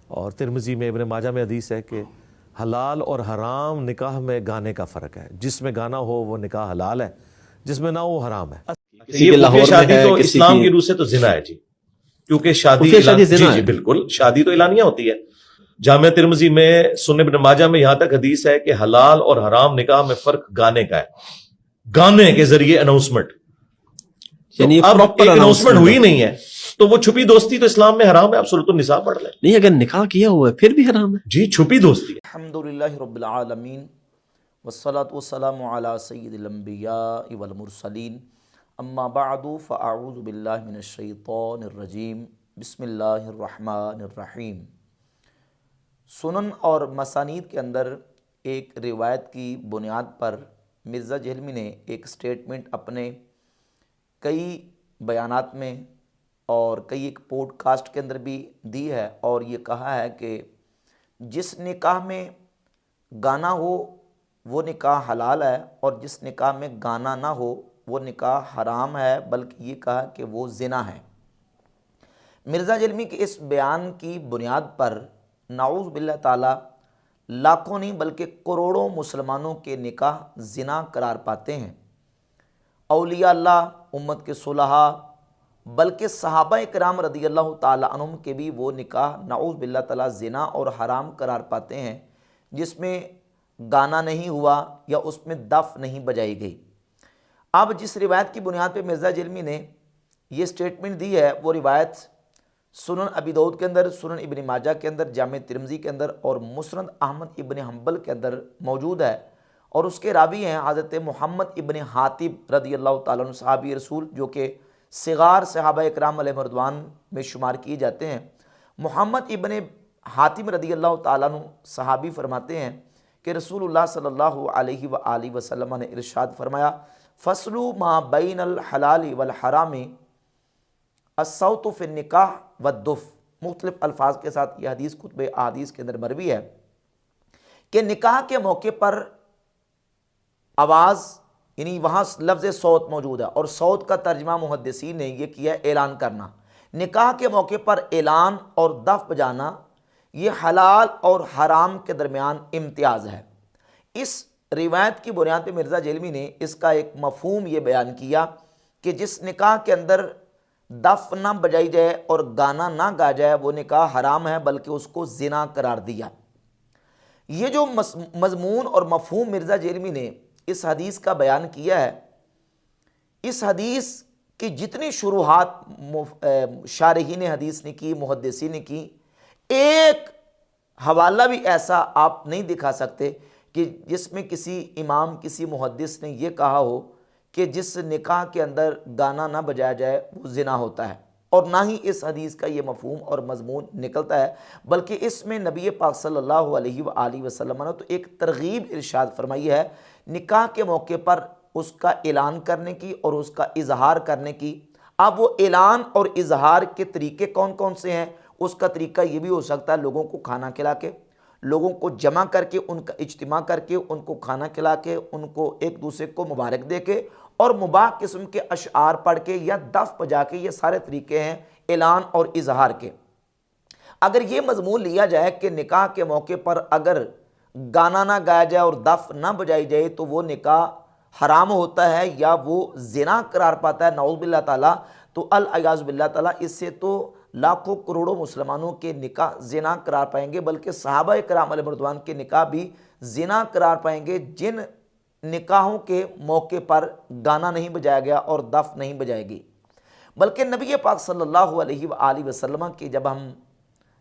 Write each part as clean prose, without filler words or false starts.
اور ترمذی میں ابن ماجہ میں حدیث ہے کہ حلال اور حرام نکاح میں گانے کا فرق ہے، جس میں گانا ہو وہ نکاح حلال ہے، جس میں نہ ہو حرام ہے۔ یہ خفیہ شادی تو اسلام کی روح سے تو زنا ہے جی، کیونکہ شادی جی بالکل شادی تو اعلانیہ ہوتی ہے۔ جامع ترمذی میں، سنن ابن ماجہ میں یہاں تک حدیث ہے کہ حلال اور حرام نکاح میں فرق گانے کا ہے، گانے کے ذریعے اناؤنسمنٹ، یعنی اب ایک اناؤنسمنٹ ہوئی نہیں ہے تو وہ چھپی دوستی تو اسلام میں حرام ہے، آپ سورۃ النساء پڑھ لیں۔ نہیں، اگر نکاح کیا ہوا ہے پھر بھی حرام ہے جی، چھپی دوستی ہے۔ الحمدللہ رب العالمین والصلاة والسلام علی سید الانبیاء والمرسلین، اما بعد فاعوذ باللہ من الشیطان الرجیم، بسم اللہ الرحمن الرحیم۔ سنن اور مسانید کے اندر ایک روایت کی بنیاد پر مرزا جہلمی نے ایک سٹیٹمنٹ اپنے کئی بیانات میں اور کئی ایک پوڈ کاسٹ کے اندر بھی دی ہے، اور یہ کہا ہے کہ جس نکاح میں گانا ہو وہ نکاح حلال ہے، اور جس نکاح میں گانا نہ ہو وہ نکاح حرام ہے، بلکہ یہ کہا کہ وہ زنا ہے۔ مرزا جہلمی کے اس بیان کی بنیاد پر نعوذ باللہ تعالی لاکھوں نہیں بلکہ کروڑوں مسلمانوں کے نکاح زنا قرار پاتے ہیں۔ اولیاء اللہ، امت کے صلحاء، بلکہ صحابہ کرام رضی اللہ تعالی عنہم کے بھی وہ نکاح نعوذ باللہ تعالی زنا اور حرام قرار پاتے ہیں جس میں گانا نہیں ہوا یا اس میں دف نہیں بجائی گئی۔ اب جس روایت کی بنیاد پہ مرزا جہلمی نے یہ سٹیٹمنٹ دی ہے وہ روایت سنن ابی داؤد کے اندر، سنن ابن ماجہ کے اندر، جامع ترمذی کے اندر اور مسند احمد ابن حنبل کے اندر موجود ہے، اور اس کے راوی ہیں حضرت محمد ابن حاتب رضی اللہ تعالیٰ عنہ صحابی رسول، جو کہ صغار صحابہ اکرام علیہ رضوان میں شمار کیے جاتے ہیں۔ محمد ابن حاتم رضی اللہ تعالیٰ عنہ صحابی فرماتے ہیں کہ رسول اللہ صلی اللہ علیہ وآلہ وسلم نے ارشاد فرمایا، فصلوا ما بین الحلال والحرام الصوت فی النکاح والدف۔ مختلف الفاظ کے ساتھ یہ حدیث کتب احادیث کے اندر مروی ہے کہ نکاح کے موقع پر آواز، یعنی وہاں لفظ صوت موجود ہے، اور صوت کا ترجمہ محدثین نے یہ کیا ہے اعلان کرنا۔ نکاح کے موقع پر اعلان اور دف بجانا یہ حلال اور حرام کے درمیان امتیاز ہے۔ اس روایت کی بنیاد پہ مرزا جہلمی نے اس کا ایک مفہوم یہ بیان کیا کہ جس نکاح کے اندر دف نہ بجائی جائے اور گانا نہ گا جائے وہ نکاح حرام ہے، بلکہ اس کو زنا قرار دیا۔ یہ جو مضمون اور مفہوم مرزا جہلمی نے اس حدیث کا بیان کیا ہے، اس حدیث کی جتنی شروحات شارحین حدیث نے کی، محدثین نے کی، ایک حوالہ بھی ایسا آپ نہیں دکھا سکتے کہ جس میں کسی امام، کسی محدث نے یہ کہا ہو کہ جس نکاح کے اندر گانا نہ بجایا جائے وہ زنا ہوتا ہے، اور نہ ہی اس حدیث کا یہ مفہوم اور مضمون نکلتا ہے، بلکہ اس میں نبی پاک صلی اللہ علیہ وآلہ وسلم نے تو ایک ترغیب ارشاد فرمائی ہے نکاح کے موقع پر اس کا اعلان کرنے کی اور اس کا اظہار کرنے کی۔ اب وہ اعلان اور اظہار کے طریقے کون کون سے ہیں؟ اس کا طریقہ یہ بھی ہو سکتا ہے لوگوں کو کھانا کھلا کے، لوگوں کو جمع کر کے، ان کا اجتماع کر کے، ان کو کھانا کھلا کے، ان کو ایک دوسرے کو مبارک دے کے، اور مباح قسم کے اشعار پڑھ کے یا دف بجا کے۔ یہ سارے طریقے ہیں اعلان اور اظہار کے۔ اگر یہ مضمون لیا جائے کہ نکاح کے موقع پر اگر گانا نہ گایا جائے اور دف نہ بجائی جائے تو وہ نکاح حرام ہوتا ہے یا وہ زنا قرار پاتا ہے، نعوذ باللہ تعالیٰ، تو العیاذ باللہ تعالیٰ اس سے تو لاکھوں کروڑوں مسلمانوں کے نکاح زنا قرار پائیں گے، بلکہ صحابہ کرام علیہ رضوان کے نکاح بھی زنا قرار پائیں گے جن نکاحوں کے موقع پر گانا نہیں بجایا گیا اور دف نہیں بجائے گی۔ بلکہ نبی پاک صلی اللہ علیہ وآلہ وسلم کے جب ہم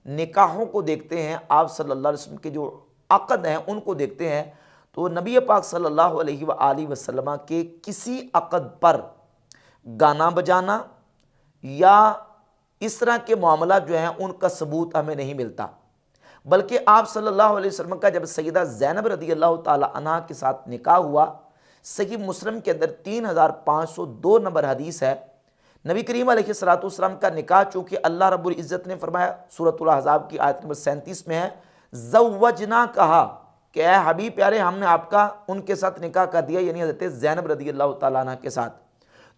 نکاحوں کو دیکھتے ہیں، آپ صلی اللہ علیہ وسلم کے جو عقد ہیں ان کو دیکھتے ہیں، تو نبی پاک صلی اللہ علیہ وآلہ وسلم کے کسی عقد پر گانا بجانا یا اس طرح کے معاملات جو ہیں ان کا ثبوت ہمیں نہیں ملتا، بلکہ آپ صلی اللہ علیہ وسلم کا جب سیدہ زینب رضی اللہ تعالی عنہ کے ساتھ نکاح ہوا، صحیح مسلم کے اندر 3502 نمبر حدیث ہے، نبی کریم علیہ السلام کا نکاح چونکہ اللہ رب العزت نے فرمایا سورۃ الاحزاب کی آیت نمبر 37 میں ہے، زوجنا، کہا کہ اے حبیب پیارے ہم نے آپ کا ان کے ساتھ نکاح کر دیا، یعنی حضرت زینب رضی اللہ تعالیٰ عنہ کے ساتھ۔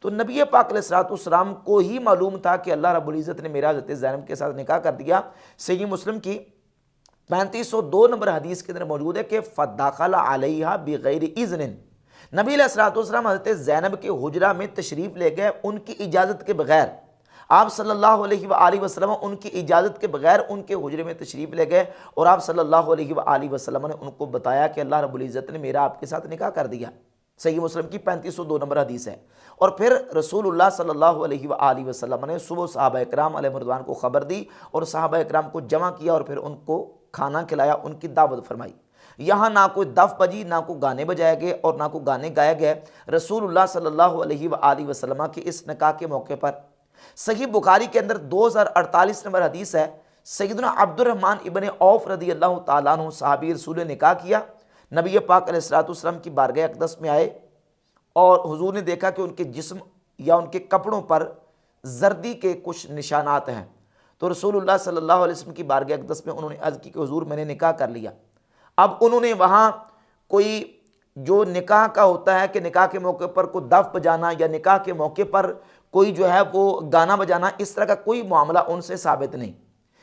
تو نبی پاک علیہ السلام کو ہی معلوم تھا کہ اللہ رب العزت نے میرا حضرت زینب کے ساتھ نکاح کر دیا۔ صحیح مسلم کی 3502 نمبر حدیث کے اندر موجود ہے کہ فدخل علیہا بغیر اذن، نبی علیہ الصلوۃ والسلام حضرت زینب کے حجرہ میں تشریف لے گئے ان کی اجازت کے بغیر، آپ صلی اللہ علیہ وآلہ وسلم ان کی اجازت کے بغیر ان کے حجرے میں تشریف لے گئے، اور آپ صلی اللہ علیہ وآلہ وسلم نے ان کو بتایا کہ اللہ رب العزت نے میرا آپ کے ساتھ نکاح کر دیا۔ صحیح مسلم کی 3502 نمبر حدیث ہے۔ اور پھر رسول اللہ صلی اللہ علیہ وآلہ وسلم نے صبح صحابہ اکرام علیہ رضوان کو خبر دی اور صحابہ اکرام کو جمع کیا اور پھر ان کو کھانا کھلایا، ان کی دعوت فرمائی۔ یہاں نہ کوئی دف بجی، نہ کوئی گانے بجائے گئے اور نہ کوئی گانے گائے گئے۔ رسول اللہ صلی اللہ علیہ وآلہ وسلم کے اس نکاح کے موقع پر صحیح بخاری کے اندر 2048 نمبر حدیث ہے، سیدنا عبد الرحمن ابن عوف رضی اللہ تعالیٰ عنہ صحابی رسول نے نکاح کیا، نبی پاک علیہ الصلوۃ والسلام کی بارگاہ اقدس میں آئے اور حضور نے دیکھا کہ ان کے جسم یا ان کے کپڑوں پر زردی کے کچھ نشانات ہیں، تو رسول اللہ صلی اللہ علیہ وسلم کی بارگاہ اقدس میں انہوں نے عرض کی کہ حضور میں نے نکاح کر لیا۔ اب انہوں نے وہاں کوئی جو نکاح کا ہوتا ہے کہ نکاح کے موقع پر کوئی دف بجانا یا نکاح کے موقع پر کوئی جو ہے وہ گانا بجانا، اس طرح کا کوئی معاملہ ان سے ثابت نہیں۔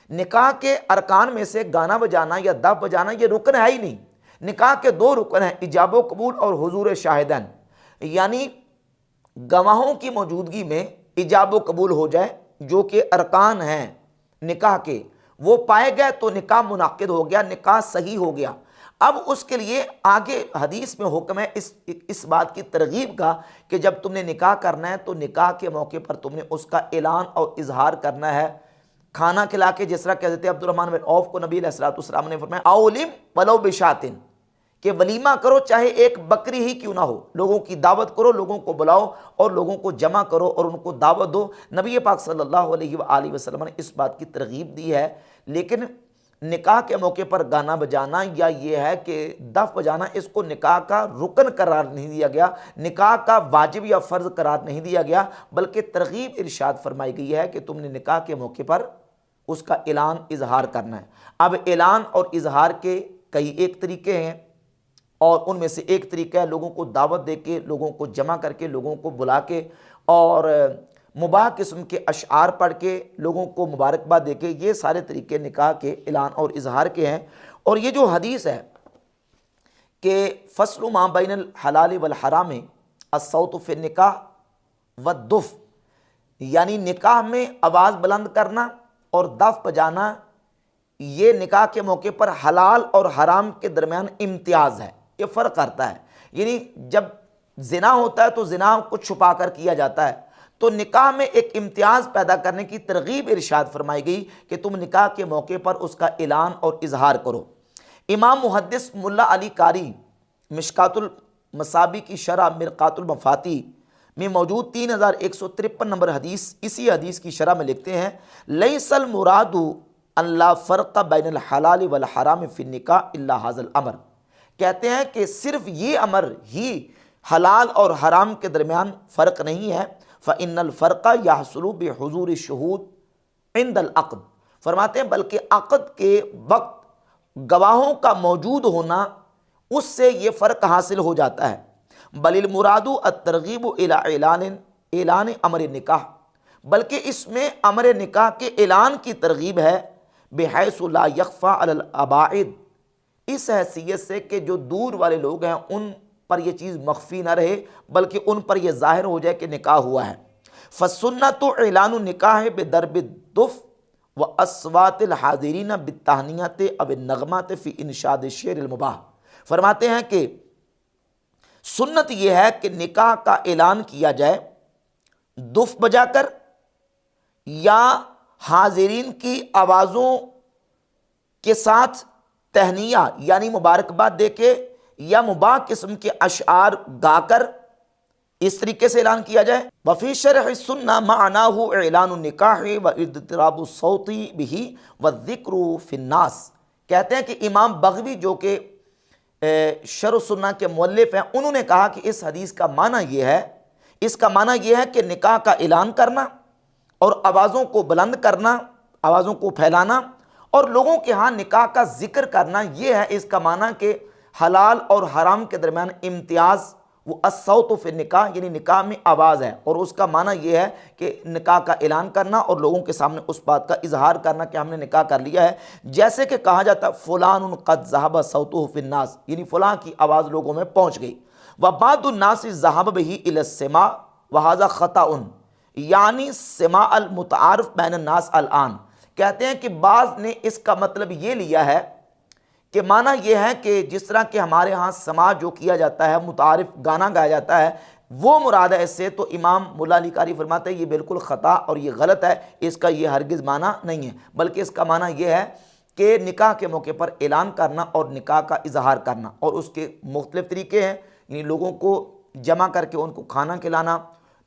نکاح کے ارکان میں سے گانا بجانا یا دف بجانا یہ رکن ہے ہی نہیں۔ نکاح کے 2 رکن ہیں، ایجاب و قبول اور حضور شاہدین، یعنی گواہوں کی موجودگی میں ایجاب و قبول ہو جائے، جو کہ ارکان ہیں نکاح کے، وہ پائے گئے تو نکاح منعقد ہو گیا، نکاح صحیح ہو گیا۔ اب اس کے لیے آگے حدیث میں حکم ہے اس بات کی ترغیب کا کہ جب تم نے نکاح کرنا ہے تو نکاح کے موقع پر تم نے اس کا اعلان اور اظہار کرنا ہے، کھانا کھلا کے، جس طرح کہ حضرت عبد الرحمن بن عوف کو نبی علیہ الصلوۃ والسلام نے فرمایا اولم ولو بشاتن، کہ ولیمہ کرو چاہے ایک بکری ہی کیوں نہ ہو، لوگوں کی دعوت کرو، لوگوں کو بلاؤ اور لوگوں کو جمع کرو اور ان کو دعوت دو۔ نبی پاک صلی اللہ علیہ وآلہ وسلم نے اس بات کی ترغیب دی ہے، لیکن نکاح کے موقع پر گانا بجانا یا یہ ہے کہ دف بجانا، اس کو نکاح کا رکن قرار نہیں دیا گیا، نکاح کا واجب یا فرض قرار نہیں دیا گیا، بلکہ ترغیب ارشاد فرمائی گئی ہے کہ تم نے نکاح کے موقع پر اس کا اعلان اظہار کرنا ہے۔ اب اعلان اور اظہار کے کئی ایک طریقے ہیں، اور ان میں سے ایک طریقہ ہے لوگوں کو دعوت دے کے، لوگوں کو جمع کر کے، لوگوں کو بلا کے اور مباح قسم کے اشعار پڑھ کے لوگوں کو مبارکباد دے کے، یہ سارے طریقے نکاح کے اعلان اور اظہار کے ہیں۔ اور یہ جو حدیث ہے کہ فصل ما بین الحلال والحرام الصوت فی النکاح والدف، یعنی نکاح میں آواز بلند کرنا اور دف بجانا، یہ نکاح کے موقع پر حلال اور حرام کے درمیان امتیاز ہے، یہ فرق کرتا ہے۔ یعنی جب زنا ہوتا ہے تو زنا کو چھپا کر کیا جاتا ہے، تو نکاح میں ایک امتیاز پیدا کرنے کی ترغیب ارشاد فرمائی گئی کہ تم نکاح کے موقع پر اس کا اعلان اور اظہار کرو۔ امام محدث ملا علی قاری مشکات المصابیح کی شرح مرقات المفاتیح میں موجود 3153 نمبر حدیث، اسی حدیث کی شرح میں لکھتے ہیں لیس المراد ان لا فرق بین الحلال والحرام فی النکاح الا ھذا الامر، کہتے ہیں کہ صرف یہ امر ہی حلال اور حرام کے درمیان فرق نہیں ہے، فإن الفرق يحصل بحضور الشهود عند العقد، فرماتے ہیں بلکہ عقد کے وقت گواہوں کا موجود ہونا، اس سے یہ فرق حاصل ہو جاتا ہے۔ بل المراد الترغیب الى اعلان امر نکاح، بلکہ اس میں امر نکاح کے اعلان کی ترغیب ہے، بحیث لا یخفی علی الاباعد، اس حیثیت سے کہ جو دور والے لوگ ہیں ان پر یہ چیز مخفی نہ رہے بلکہ ان پر یہ ظاہر ہو جائے کہ نکاح ہوا ہے۔ فالسنۃ اعلان النکاح بضرب الدف واصوات الحاضرین بالتہنیۃ او النغمات فی انشاد الشعر المباح، فرماتے ہیں کہ سنت یہ ہے کہ نکاح کا اعلان کیا جائے دف بجا کر یا حاضرین کی آوازوں کے ساتھ تہنیہ یعنی مبارکباد دے کے یا مباح قسم کے اشعار گا کر اس طریقے سے اعلان کیا جائے۔ وفی شرح السنہ معناہ اعلان النکاح واضطراب الصوت بہ والذکر فی الناس، کہتے ہیں کہ امام بغوی جو کہ شرح السنہ کے مؤلف ہیں، انہوں نے کہا کہ اس حدیث کا معنی یہ ہے، اس کا معنی یہ ہے کہ نکاح کا اعلان کرنا اور آوازوں کو بلند کرنا، آوازوں کو پھیلانا اور لوگوں کے ہاں نکاح کا ذکر کرنا، یہ ہے اس کا معنی کہ حلال اور حرام کے درمیان امتیاز وہ الصوت فی النکاح یعنی نکاح میں آواز ہے، اور اس کا معنی یہ ہے کہ نکاح کا اعلان کرنا اور لوگوں کے سامنے اس بات کا اظہار کرنا کہ ہم نے نکاح کر لیا ہے، جیسے کہ کہا جاتا ہے فلان قد ذہب صوتہ فی الناس، یعنی فلاں کی آواز لوگوں میں پہنچ گئی۔ وبعض الناس ذہب بہ الی السماع وہذا خطأ، یعنی سماع المتعارف بین الناس الآن، کہتے ہیں کہ بعض نے اس کا مطلب یہ لیا ہے کہ معنی یہ ہے کہ جس طرح کہ ہمارے ہاں سماع جو کیا جاتا ہے، متعارف گانا گایا جاتا ہے، وہ مراد ہے اس سے۔ تو امام ملا علی قاری فرماتے ہیں یہ بالکل خطا اور یہ غلط ہے، اس کا یہ ہرگز معنی نہیں ہے، بلکہ اس کا معنی یہ ہے کہ نکاح کے موقع پر اعلان کرنا اور نکاح کا اظہار کرنا، اور اس کے مختلف طریقے ہیں، یعنی لوگوں کو جمع کر کے ان کو کھانا کھلانا،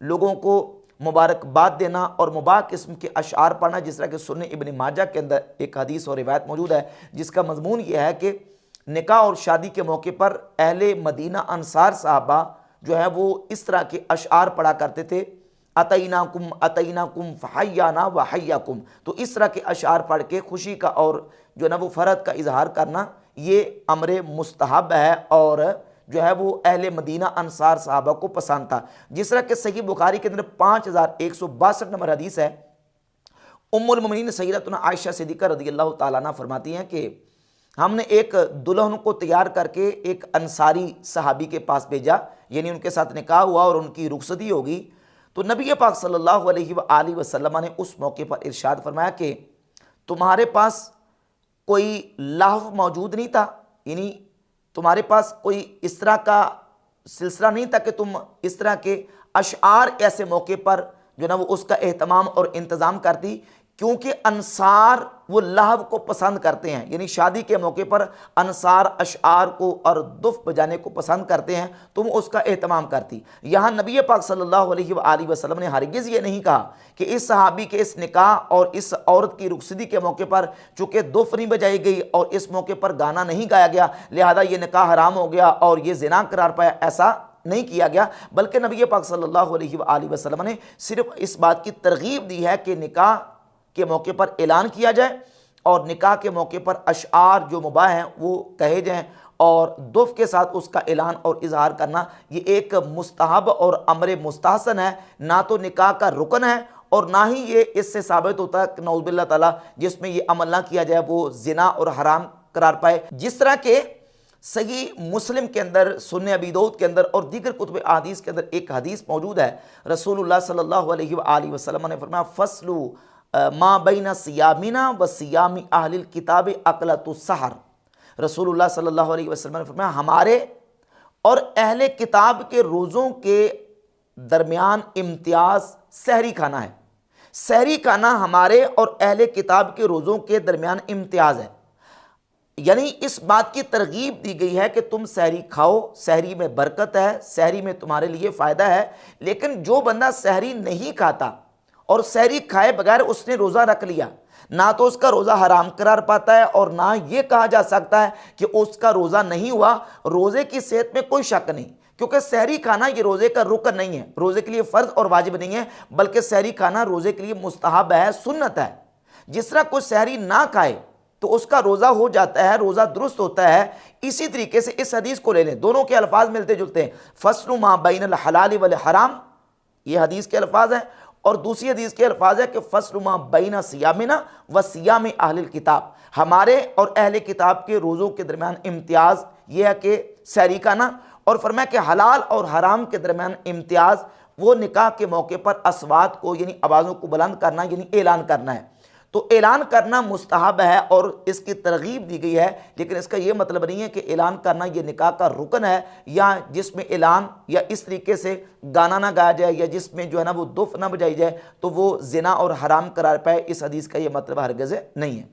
لوگوں کو مبارکباد دینا، اور مباح قسم کے اشعار پڑھنا، جس طرح کہ سنن ابن ماجہ کے اندر ایک حدیث اور روایت موجود ہے جس کا مضمون یہ ہے کہ نکاح اور شادی کے موقع پر اہل مدینہ انصار صحابہ جو ہے وہ اس طرح کے اشعار پڑھا کرتے تھے، اتیناکم فحیانا وحیاکم، تو اس طرح کے اشعار پڑھ کے خوشی کا اور جو ہے نا وہ فرحت کا اظہار کرنا یہ امر مستحب ہے، اور جو ہے وہ اہل مدینہ انصار صحابہ کو پسند تھا، جس طرح کہ صحیح بخاری کے اندر 5162 نمبر حدیث ہے۔ ام المومنین سیدتنا عائشہ صدیقہ رضی اللہ تعالیٰ عنہ فرماتی ہیں کہ ہم نے ایک دلہن کو تیار کر کے ایک انصاری صحابی کے پاس بھیجا، یعنی ان کے ساتھ نکاح ہوا اور ان کی رخصتی ہوگی، تو نبی پاک صلی اللہ علیہ وآلہ وسلم نے اس موقع پر ارشاد فرمایا کہ تمہارے پاس کوئی لہو موجود نہیں تھا، یعنی تمہارے پاس کوئی اس طرح کا سلسلہ نہیں تھا کہ تم اس طرح کے اشعار ایسے موقع پر جو نا وہ اس کا اہتمام اور انتظام کرتی، کیونکہ انصار وہ لہو کو پسند کرتے ہیں، یعنی شادی کے موقع پر انصار اشعار کو اور دف بجانے کو پسند کرتے ہیں، تم اس کا اہتمام کرتی۔ یہاں نبی پاک صلی اللہ علیہ وآلہ وسلم نے ہرگز یہ نہیں کہا کہ اس صحابی کے اس نکاح اور اس عورت کی رخصتی کے موقع پر چونکہ دف نہیں بجائی گئی اور اس موقع پر گانا نہیں گایا گیا لہذا یہ نکاح حرام ہو گیا اور یہ زنا قرار پایا، ایسا نہیں کیا گیا، بلکہ نبی پاک صلی اللہ علیہ وآلہ وسلم نے صرف اس بات کی ترغیب دی ہے کہ نکاح کے موقع پر اعلان کیا جائے اور نکاح کے موقع پر اشعار جو مباح ہیں وہ کہے جائیں، اور دف کے ساتھ اس کا اعلان اور اظہار کرنا یہ ایک مستحب اور امر مستحسن ہے، نہ تو نکاح کا رکن ہے اور نہ ہی یہ اس سے ثابت ہوتا ہے کہ نعوذ باللہ تعالیٰ جس میں یہ عمل نہ کیا جائے وہ زنا اور حرام قرار پائے۔ جس طرح کہ صحیح مسلم کے اندر، سنن ابی داؤد کے اندر اور دیگر کتب احادیث کے اندر ایک حدیث موجود ہے، رسول اللہ صلی اللہ علیہ وآلہ وسلم نے فرمایا فصل ما بین صیامنا و صیام اہل الکتاب اکلۃ السحر، رسول اللہ صلی اللہ علیہ وسلم نے فرمایا ہمارے اور اہل کتاب کے روزوں کے درمیان امتیاز سحری کھانا ہے، سحری کھانا ہمارے اور اہل کتاب کے روزوں کے درمیان امتیاز ہے، یعنی اس بات کی ترغیب دی گئی ہے کہ تم سحری کھاؤ، سحری میں برکت ہے، سحری میں تمہارے لیے فائدہ ہے، لیکن جو بندہ سحری نہیں کھاتا اور سحری کھائے بغیر اس نے روزہ رکھ لیا، نہ تو اس کا روزہ حرام قرار پاتا ہے اور نہ یہ کہا جا سکتا ہے کہ اس کا روزہ نہیں ہوا، روزے کی صحت میں کوئی شک نہیں، کیونکہ سحری کھانا یہ روزے کا رکن نہیں ہے، روزے کے لیے فرض اور واجب نہیں ہے، بلکہ سحری کھانا روزے کے لیے مستحب ہے، سنت ہے۔ جس طرح کوئی سحری نہ کھائے تو اس کا روزہ ہو جاتا ہے، روزہ درست ہوتا ہے، اسی طریقے سے اس حدیث کو لے لیں، دونوں کے الفاظ ملتے جلتے ہیں، فصل ما بین الحلال والحرام، یہ حدیث کے الفاظ ہیں، اور دوسری حدیث کے الفاظ ہے کہ فصل ما بین صیامنا و صیام اہل الکتاب، ہمارے اور اہل کتاب کے روزوں کے درمیان امتیاز یہ ہے کہ سحری کھانا، اور فرمایا کہ حلال اور حرام کے درمیان امتیاز وہ نکاح کے موقع پر اصوات کو یعنی آوازوں کو بلند کرنا یعنی اعلان کرنا ہے، تو اعلان کرنا مستحب ہے اور اس کی ترغیب دی گئی ہے، لیکن اس کا یہ مطلب نہیں ہے کہ اعلان کرنا یہ نکاح کا رکن ہے، یا جس میں اعلان یا اس طریقے سے گانا نہ گایا جائے یا جس میں جو ہے نا وہ دف نہ بجائی جائے تو وہ زنا اور حرام قرار پائے، اس حدیث کا یہ مطلب ہرگز نہیں ہے۔